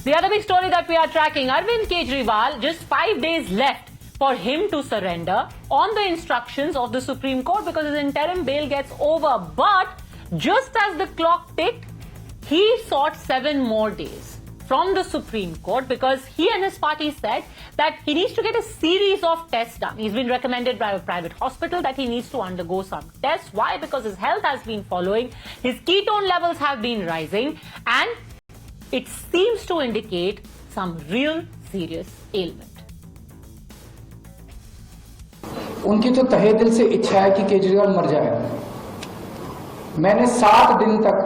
The other big story that we are tracking, Arvind Kejriwal, just 5 days left for him to surrender on the instructions of the Supreme Court because his interim bail gets over. But just as the clock ticked, he sought 7 more days from the Supreme Court because he and his party said that he needs to get a series of tests done. He's been recommended by a private hospital that he needs to undergo some tests. Why? Because his health has been following, his ketone levels have been rising, and it seems to indicate some real serious ailment. उनकी तो तहे दिल से इच्छा है कि केजरीवाल मर जाए। मैंने 7 दिन तक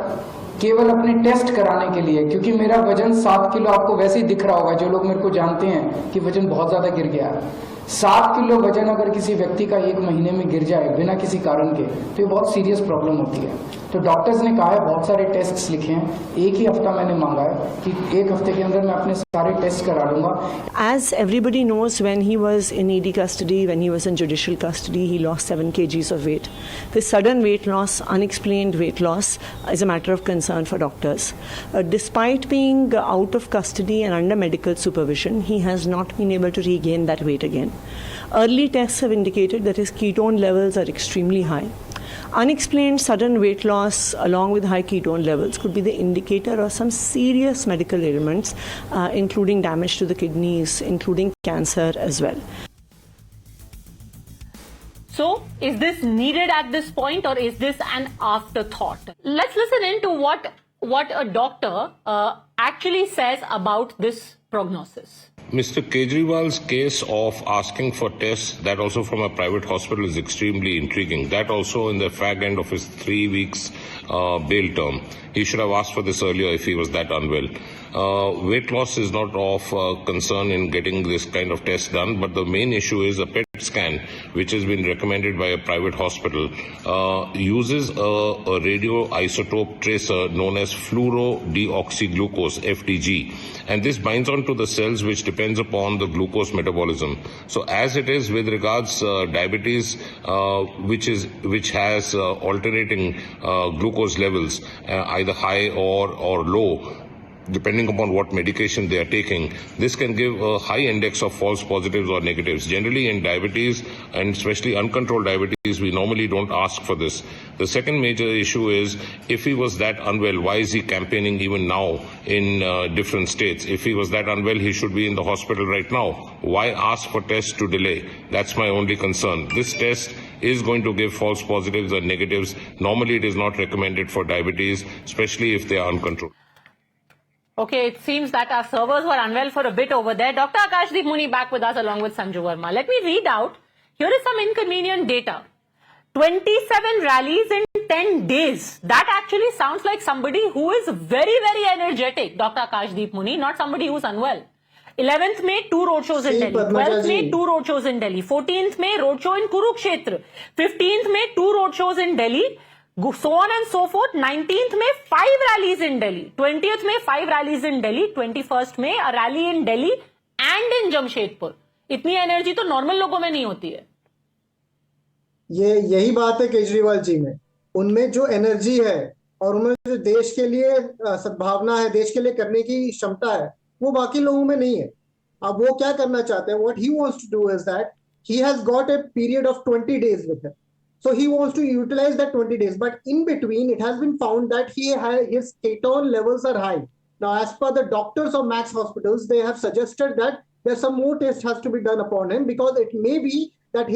केवल अपने टेस्ट कराने के लिए, क्योंकि मेरा वजन 7 किलो, आपको वैसे ही दिख रहा होगा, जो लोग मेरे को जानते हैं कि वजन बहुत ज्यादा गिर गया है। 7 किलो वजन अगर किसी व्यक्ति का 1 महीने में गिर जाए बिना किसी कारण के, तो ये बहुत सीरियस प्रॉब्लम होती है। तो डॉक्टर्स ने कहा है बहुत सारे टेस्ट्स लिखे हैं, एक ही हफ्ता मैंने मांगा है कि 1 हफ्ते के अंदर मैं अपने सारे टेस्ट करा लूंगा। As everybody knows, when he was in ED custody, when he was in judicial custody, he lost 7 kgs of weight. This sudden weight loss, unexplained weight loss, is a matter of concern for doctors. Despite being out of custody and under medical supervision, he has not been able to regain that weight again. Early tests have indicated that his ketone levels are extremely high. Unexplained sudden weight loss along with high ketone levels could be the indicator of some serious medical ailments, including damage to the kidneys, including cancer as well. So, is this needed at this point, or is this an afterthought? Let's listen in to what a doctor actually says about this prognosis. Mr. Kejriwal's case of asking for tests, that also from a private hospital, is extremely intriguing. That also in the fag end of his 3 weeks bail term. He should have asked for this earlier if he was that unwell. Weight loss is not of concern in getting this kind of test done, but the main issue is a PET scan, which has been recommended by a private hospital, uses a radioisotope tracer known as fluorodeoxyglucose, FDG, and this binds onto the cells which depends upon the glucose metabolism. So as it is with regards diabetes, which has alternating glucose levels, either high or low, depending upon what medication they are taking, this can give a high index of false positives or negatives. Generally in diabetes, and especially uncontrolled diabetes, we normally don't ask for this. The second major issue is, if he was that unwell, why is he campaigning even now in different states? If he was that unwell, he should be in the hospital right now. Why ask for tests to delay? That's my only concern. This test is going to give false positives or negatives. Normally it is not recommended for diabetes, especially if they are uncontrolled. Okay, it seems that our servers were unwell for a bit over there. Dr. Akashdeep Muni back with us along with Sanju Verma. Let me read out. Here is some inconvenient data. 27 rallies in 10 days. That actually sounds like somebody who is very, very energetic, Dr. Akashdeep Muni, not somebody who's unwell. 11th May, 2 roadshows in Delhi. 12th May, 2 roadshows in Delhi. 14th May, roadshow in Kurukshetra. 15th May, 2 roadshows in Delhi. So on and so forth. 19th May, 5 rallies in Delhi. 20th May, 5 rallies in Delhi. 21st May, a rally in Delhi and in Jamshedpur. इतनी energy तो normal लोगों में नहीं होती है। यही बात है केजरीवाल जी में, उनमें जो एनर्जी है और उनमें जो देश के लिए सद्भावना है, देश के लिए करने की क्षमता है, वो बाकी लोगों में नहीं है। अब वो क्या करना चाहते हैं? What he wants to do is that he has got a period of 20 days with him. So he wants to utilize that 20 days, but in between it has been found that his ketone levels are high. Now, as per the doctors of Max Hospitals, they have suggested that there's some more test has to be done upon him, because it may be that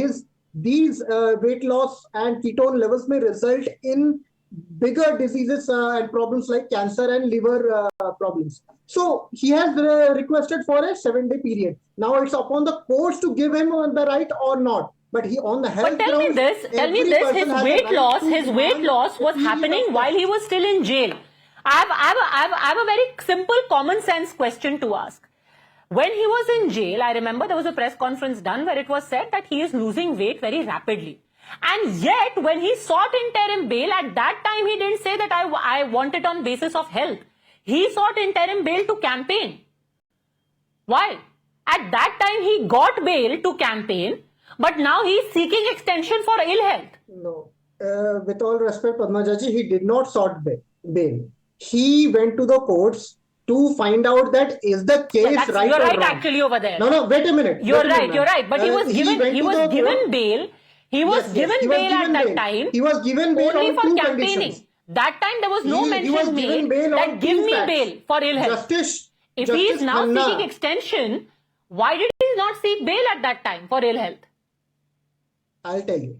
these weight loss and ketone levels may result in bigger diseases and problems like cancer and liver problems. So he has requested for a 7-day period. Now it's upon the courts to give him the right or not. But he on the health. But tell me this, his weight loss was happening while he was still in jail. I have a very simple common sense question to ask. When he was in jail, I remember there was a press conference done where it was said that he is losing weight very rapidly. And yet, when he sought interim bail, at that time he didn't say that I want it on basis of health. He sought interim bail to campaign. Why? At that time he got bail to campaign, but now he is seeking extension for ill health. No. With all respect, Padmaja ji, he did not sought bail. He went to the courts to find out that is the case right you're or right wrong. actually over there. No, wait a minute. You're Wait a minute, right. ma'am. But he was given went he to was the given court. bail. He was Yes, given he was bail at given that bail. time. He was given bail only on for two campaigning. conditions. That time there was no He was mention given made bail that on give two me facts. bail for ill health. If he is Justice now Khanna, seeking extension, why did he not seek bail at that time for ill health? I'll tell you.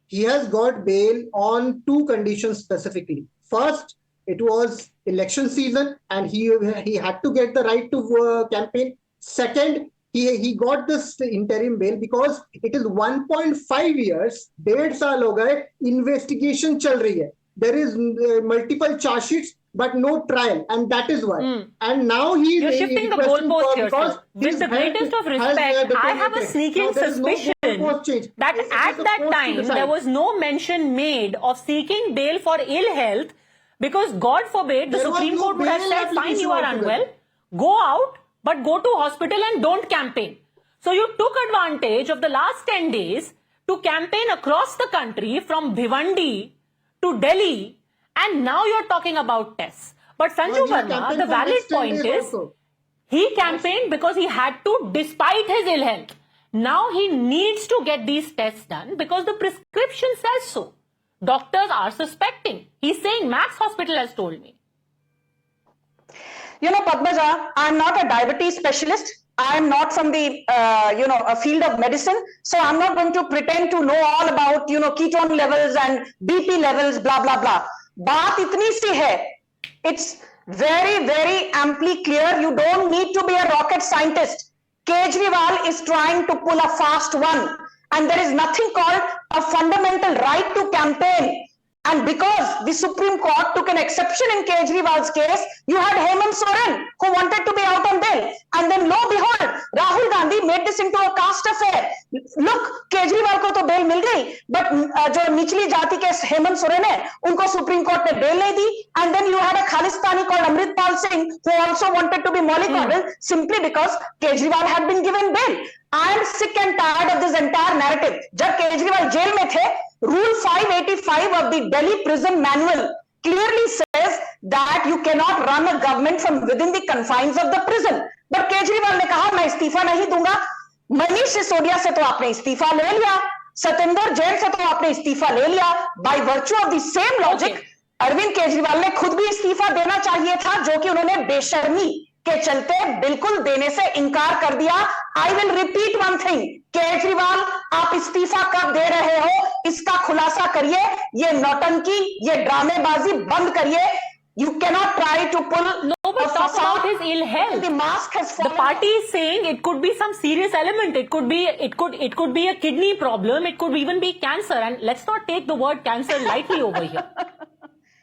He has got bail on two conditions specifically. First, it was election season and he had to get the right to campaign. Second, he got this interim bail because it is 1.5 years, 1.5 साल हो गए, investigation चल रही है. There is multiple charge sheets but no trial, and that is why. And now he You're is shifting the requesting goalpost for- here, because sir. With his the greatest health of has, respect, I have a deteriorated. sneaking Now, there is no suspicion goalpost change. that It is at the that court to time decide. there was no mention made of seeking bail for ill health because God forbid the There was Supreme no Court would have bail said, fine, application you are altogether. unwell, go out, but go to hospital and don't campaign. So you took advantage of the last 10 days to campaign across the country from Bhiwandi to Delhi, and now you're talking about tests. But Sanju Well, he Verma, campaigned the for valid next 10 point days is, also. he campaigned because he had to, despite his ill health. Now he needs to get these tests done because the prescription says so. Doctors are suspecting. He's saying Max Hospital has told me. You know, Padmaja, I'm not a diabetes specialist. I'm not from the, a field of medicine. So I'm not going to pretend to know all about, ketone levels and BP levels, blah, blah, blah. Baat itni si hai. It's very, very amply clear. You don't need to be a rocket scientist. Kejriwal is trying to pull a fast one. And there is nothing called a fundamental right to campaign. And because the Supreme Court took an exception in Kejriwal's case, you had Hemant Soren who wanted to be out on bail. And then lo behold, Rahul Gandhi made this into a caste affair. Look, Kejriwal ko to bail mil gayi, but jo nichli jati ke Hemant Soren hai, unko Supreme Court ne bail nahi di. And then you had a Khalistani called Amritpal Singh who also wanted to be mollycoddled simply because Kejriwal had been given bail. I am sick and tired of this entire narrative. जब Kejriwal jail में थे, Rule 585 of the Delhi Prison Manual clearly says that you cannot run a government from within the confines of the prison. But Kejriwal ने कहा मैं इस्तीफा नहीं दूंगा. मनीष सिसोदिया से तो आपने इस्तीफा ले लिया, सतेंद्र जैन से तो आपने इस्तीफा ले लिया. By virtue of the same logic, Arvind Kejriwal ने खुद भी इस्तीफा देना चाहिए था, जो कि उन्होंने बेशर्मी के चलते बिल्कुल देने से इनकार कर दिया. I will repeat one thing, Kejriwal आप इस्तीफा कब दे रहे हो इसका खुलासा करिए. ये नौटंकी, ये ड्रामेबाजी बंद करिए. You cannot try to pull. No, but talk about his ill health. The mask has The fallen. party is saying it could be some serious element. It could be a kidney problem. It could even be cancer. And let's not take the word cancer lightly over here.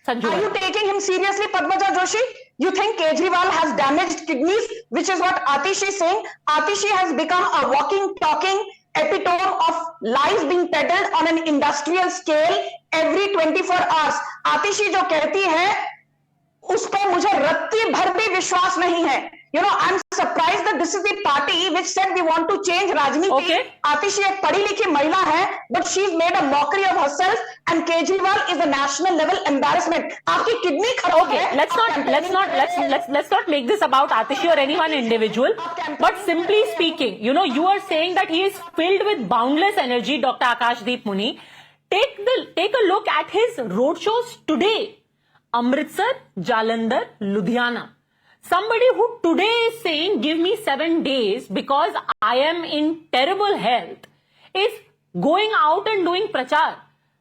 Sanju Are you Verma. taking him seriously, Padmaja Joshi? You think Kejriwal has damaged kidneys, which is what Atishi is saying? Atishi has become a walking, talking epitome of lies being peddled on an industrial scale every 24 hours. Atishi जो कहती है, उस पर मुझे रत्ती भर भी विश्वास नहीं है. I'm surprised that this is the party which said we want to change Rajniti. Okay. Atishi एक पढ़ी लिखी महिला है, but she's made a mockery of herself, and Kejriwal is a national level embarrassment. आपकी kidney खराब Okay, है. let's not make this about Atishi or anyone individual. But simply speaking, you are saying that he is filled with boundless energy, Dr. Akashdeep Muni. Take a look at his roadshows today. Amritsar, Jalandhar, Ludhiana. Somebody who today is saying, give me 7 days because I am in terrible health, is going out and doing prachar.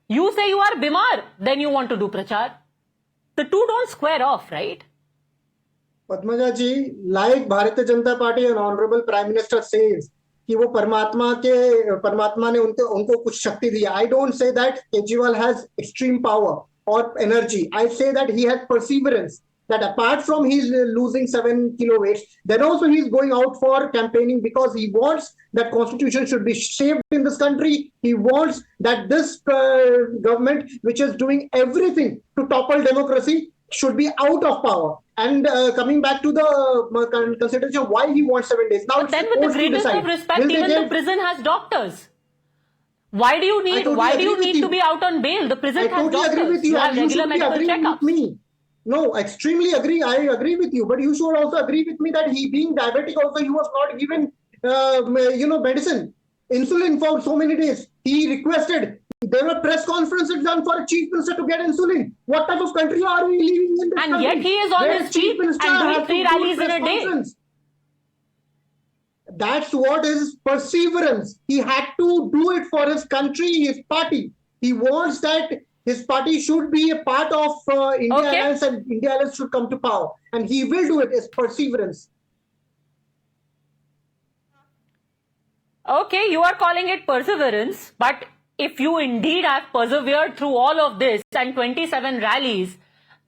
You say you are bimar, then you want to do prachar. The two don't square off, right? Padmaja ji, like Bharatiya Janata party and honorable prime minister says कि वो परमात्मा ने उनको कुछ शक्ति दी. I don't say that Kejriwal has extreme power or energy. I say that he has perseverance. That apart from his losing 7 kilo weights, then also he's going out for campaigning because he wants that constitution should be saved in this country. He wants that this government, which is doing everything to topple democracy, should be out of power. And coming back to the consideration of why he wants 7 days. Now, But then with the greatest of respect, even the prison has doctors. Why do you need to be out on bail? The prison I has totally agree doctors. with you. You have And you regular should be medical agreeing checkups. with me. No, extremely agree. I agree with you, but you should also agree with me that he being diabetic also, he was not given, medicine, insulin for so many days. He requested. There were press conferences done for a chief minister to get insulin. What type of country are we living in? This And country? yet he is on Where his jeep and minister doing has to 3 do rallies in press a day. conference. That's what is perseverance. He had to do it for his country, his party. He wants that his party should be a part of India Okay. Alliance, and India Alliance should come to power. And he will do it. It's perseverance. Okay, you are calling it perseverance, but if you indeed have persevered through all of this and 27 rallies,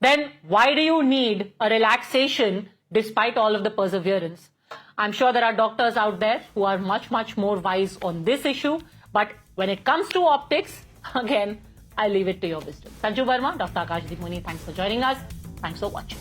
then why do you need a relaxation despite all of the perseverance? I'm sure there are doctors out there who are much, much more wise on this issue, but when it comes to optics, again, I leave it to your wisdom. Sanju Verma, Dr. Akashdeep Muni, thanks for joining us. Thanks for watching.